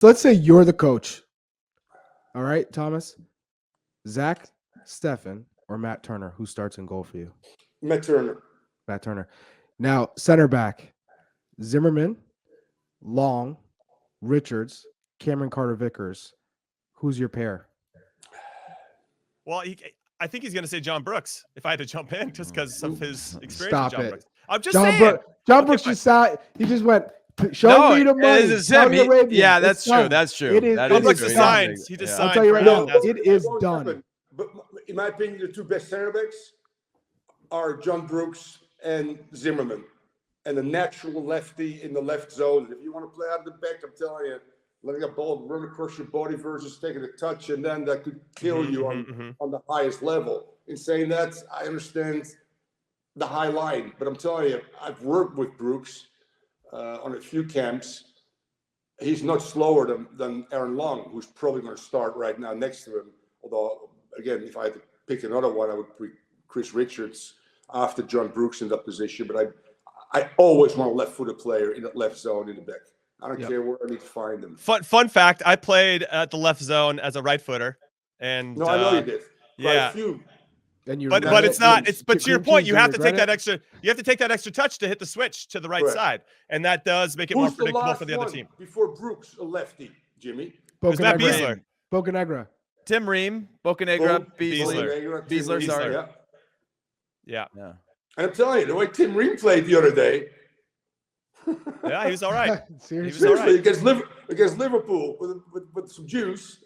So let's say you're the coach. All right, Thomas, Zach, Stefan, or Matt Turner, who starts in goal for you? Matt Turner. Matt Turner. Now, center back, Zimmerman, Long, Richards, Cameron Carter-Vickers. Who's your pair? Well, I think he's going to say John Brooks if I had to jump in just because of his experience Stop with John it. Brooks. I'm just saying. John Brooks just saw it. He just went, show me the money. This is him. Yeah, that's true. That's true. It is, John Brooks just signed. He just signed. I'll tell you right now, it is done. But in my opinion, the two best center backs are John Brooks and Zimmerman. And a natural lefty in the left zone. If you want to play out of the back, I'm telling you, letting a ball run across your body versus taking a touch, and then that could kill you on the highest level. In saying that, I understand the high line, but I'm telling you, I've worked with Brooks on a few camps. He's not slower than Aaron Long, who's probably going to start right now next to him. Although, again, if I had to pick another one, I would pick Chris Richards after John Brooks in that position. But I always want a left-footed player in that left zone in the back. I don't care where I need to find them. Fun fact: I played at the left zone as a right footer, and no, I know you did. Yeah, but it's not. It's but to your point, you have to take that extra. You have to take that extra touch to hit the switch to the right side, and that does make it more predictable for the other team. Before Brooks, a lefty, Jimmy. It was Matt Beasler. Bocanegra. Tim Ream, Bocanegra, Beasler. Sorry. Yeah. And I'm telling you, the way Tim Ream played the other day. Yeah, he was all right. Seriously, against Liverpool with some juice.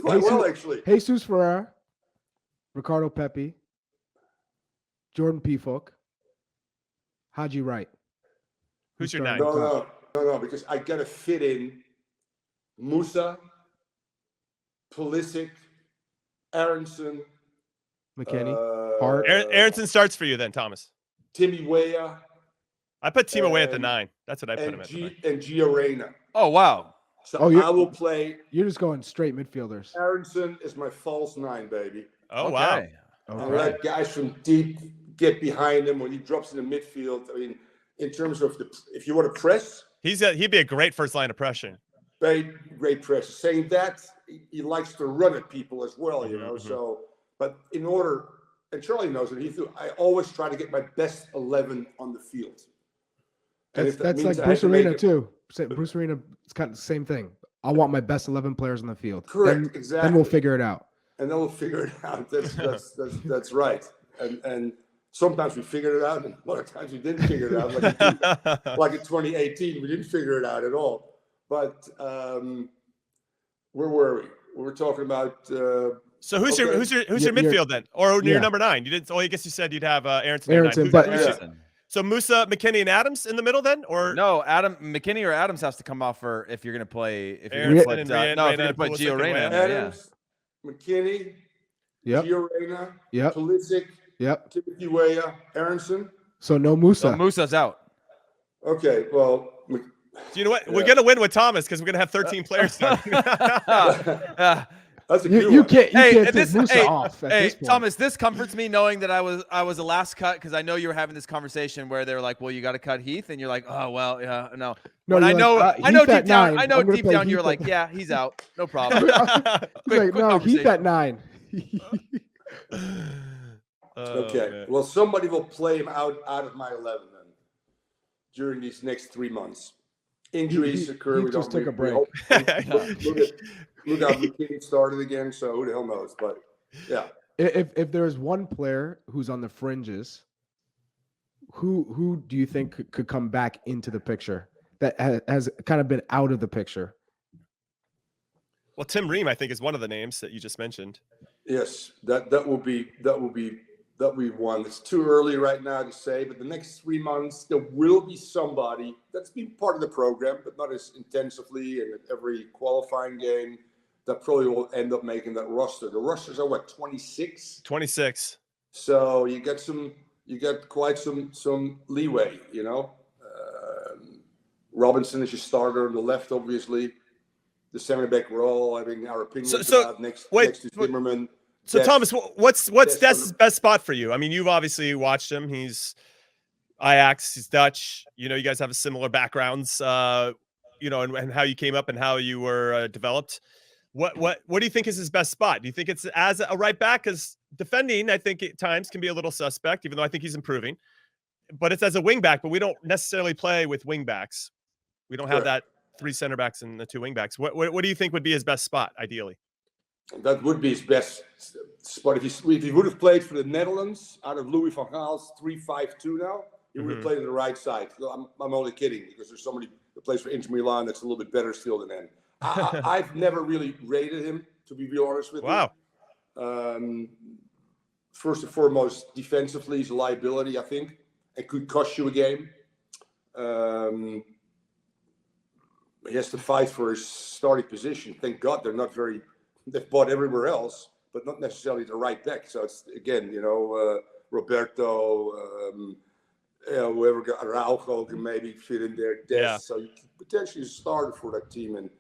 Well, actually. Jesus Ferreira, Ricardo Pepi, Jordan Pifok, Haji Wright. Who's your nine? No, because I got to fit in Musa, Pulisic, Aronson, McKennie, Hart. Aronson starts for you then, Thomas. Timmy Weah. I put Timo Weah at the 9. That's what I put him at. And Gio Reyna. Oh, wow. So I will play. You're just going straight midfielders. Aronson is my false 9, baby. Oh, wow. And let guys from deep get behind him when he drops in the midfield. I mean, in terms of if you want to press. He'd be a great first line of pressure. Great pressure. Saying that, he likes to run at people as well, you know. So, but in order, and Charlie knows it, I always try to get my best 11 on the field. That's like Bruce Arena too. Bruce Arena, it's kind of the same thing. I want my best 11 players on the field. Correct, exactly. Then we'll figure it out. And then we'll figure it out. That's right. And sometimes we figured it out, and a lot of times we didn't figure it out. Like in 2018, we didn't figure it out at all. But where were we? We were talking about. So who's your midfield then, or your number 9? You didn't. Oh, I guess you said you'd have Aronson. So Musa, McKennie, and Adams in the middle then, or no? McKennie or Adams has to come off for if you're going to play. If you're going to put Gio Reyna, Adams, McKennie, Gio Reyna, Pulisic, Timothy Weah, Aronson. So no Musa. So Musa's out. Okay, well. Do you know what? We're going to win with Thomas because we're going to have 13 players. That's a you can't take Musa off at this point. Thomas, this comforts me knowing that I was the last cut because I know you were having this conversation where they were like, "Well, you got to cut Heath," and you're like, "Oh, well, yeah, no." I know deep down, you're like, "Yeah, he's out, no problem." No, Heath at 9. Okay, man. Well, somebody will play him out of my 11 then during these next 3 months. Injuries occur. We just took a break. Look out, McKinney started again, so who the hell knows? But yeah, if there's one player who's on the fringes, who do you think could come back into the picture that has kind of been out of the picture? Well, Tim Ream, I think, is one of the names that you just mentioned. Yes, that will be one. It's too early right now to say, but the next 3 months there will be somebody that's been part of the program, but not as intensively and at every qualifying game. That probably will end up making that roster. The rosters are what, 26? 26. So you get quite some leeway, you know. Robinson is your starter on the left, obviously. The center back role, having our opinions about next to Zimmerman. So Thomas, what's Dest's best spot for you? I mean, you've obviously watched him. He's Ajax. He's Dutch. You know, you guys have similar backgrounds. and how you came up and how you were developed. What do you think is his best spot? Do you think it's as a right back? Because defending, I think at times can be a little suspect, even though I think he's improving. But it's as a wing back, but we don't necessarily play with wing backs. We don't have that 3 center backs and the 2 wing backs. What do you think would be his best spot, ideally? That would be his best spot. If he would have played for the Netherlands out of Louis van Gaal's 3-5-2 now, he would have played on the right side. I'm only kidding, because there's somebody that plays for Inter Milan that's a little bit better still than him. I've never really rated him, to be real honest with you. Wow. First and foremost, defensively, he's a liability, I think. It could cost you a game. He has to fight for his starting position. Thank God they've bought everywhere else, but not necessarily the right back. So it's, again, Roberto, whoever got Araujo can maybe fit in there. So you can potentially start for that team. And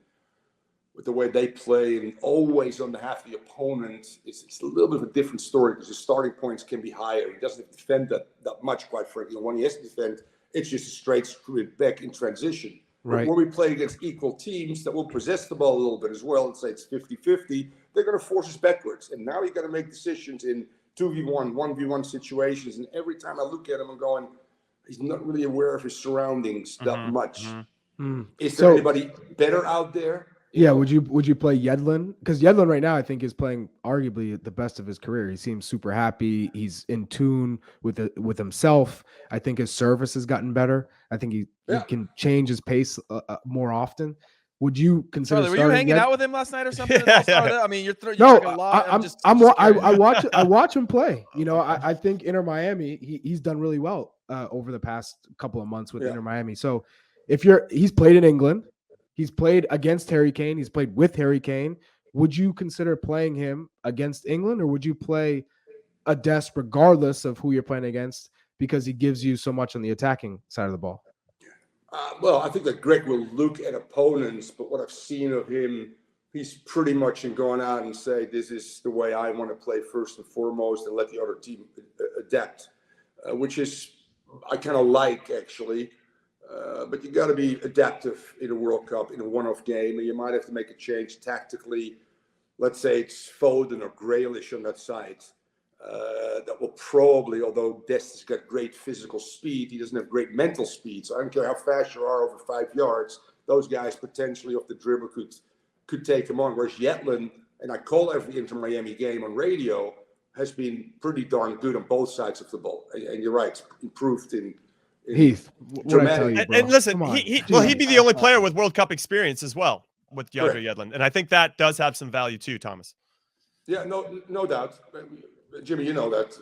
with the way they play and always on the half of the opponent, it's a little bit of a different story, because his starting points can be higher. He doesn't have to defend that much, quite frankly. When he has to defend, it's just a straight screw it back in transition. Right. When we play against equal teams that will possess the ball a little bit as well, and say it's 50-50, they're going to force us backwards. And now you got to make decisions in 2v1, 1v1 situations. And every time I look at him, I'm going, he's not really aware of his surroundings that much. Is there anybody better out there? Yeah, would you play Yedlin? Because Yedlin right now, I think, is playing arguably the best of his career. He seems super happy. He's in tune with himself. I think his service has gotten better. I think he can change his pace more often. Would you consider? Charlie, were you hanging out with him last night or something? I mean, you're no. a lot. I watch him play. I think Inter Miami. He's done really well over the past couple of months with Inter Miami. So he's played in England. He's played against Harry Kane. He's played with Harry Kane. Would you consider playing him against England, or would you play a Dest regardless of who you're playing against, because he gives you so much on the attacking side of the ball? Well, I think that Greg will look at opponents, but what I've seen of him, he's pretty much in going out and say, this is the way I want to play first and foremost, and let the other team adapt, which is I kind of like, actually. But you got to be adaptive in a World Cup, in a one-off game, and you might have to make a change tactically. Let's say it's Foden or Grealish on that side. That will probably, although Dest has got great physical speed, he doesn't have great mental speed. So I don't care how fast you are over 5 yards, those guys potentially off the dribble could take him on. Whereas Yedlin, and I call every Inter Miami game on radio, has been pretty darn good on both sides of the ball. And you're right, improved in Heath, dramatic. And listen, he'd be the only player with World Cup experience as well with DeAndre Yedlin, and I think that does have some value too, Thomas. Yeah, no doubt, Jimmy. You know that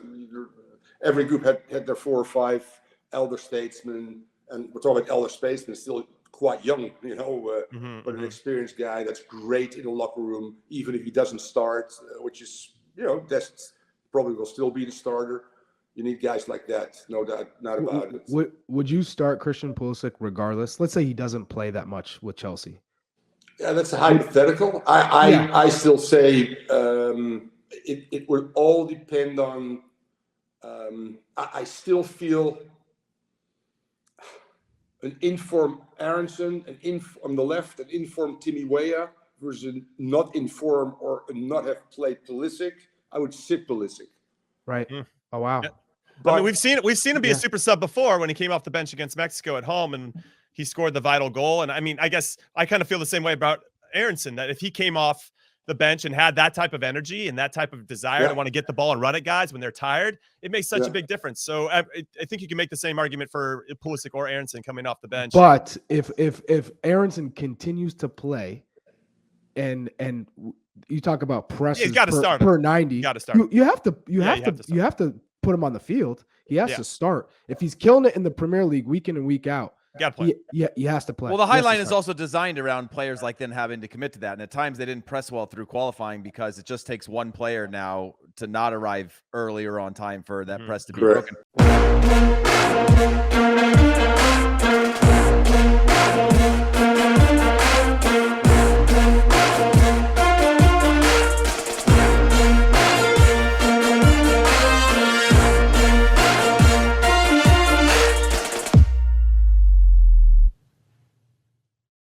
every group had their 4 or 5 elder statesmen, and we're talking about elder statesmen, still quite young, but an experienced guy that's great in the locker room, even if he doesn't start, which is Dest probably will still be the starter. You need guys like that, no doubt, not about it. Would you start Christian Pulisic regardless? Let's say he doesn't play that much with Chelsea. Yeah, that's a hypothetical. I still say it will all depend on. I still feel an informed Aronson, on the left, an informed Timmy Weah versus not informed or not have played Pulisic. I would sit Pulisic. Right. Oh wow. Yeah. But, I mean, we've seen him be a super sub before when he came off the bench against Mexico at home and he scored the vital goal. And I mean, I guess I kind of feel the same way about Aronson, that if he came off the bench and had that type of energy and that type of desire to want to get the ball and run at guys when they're tired, it makes such a big difference. So I think you can make the same argument for Pulisic or Aronson coming off the bench. But if Aronson continues to play and you talk about presses per 90, you got to start. You have to put him on the field. He has to start. If he's killing it in the Premier League week in and week out, got to play. He has to play. Well, the high line is also designed around players like them having to commit to that. And at times they didn't press well through qualifying because it just takes one player now to not arrive earlier on time for that press to be broken.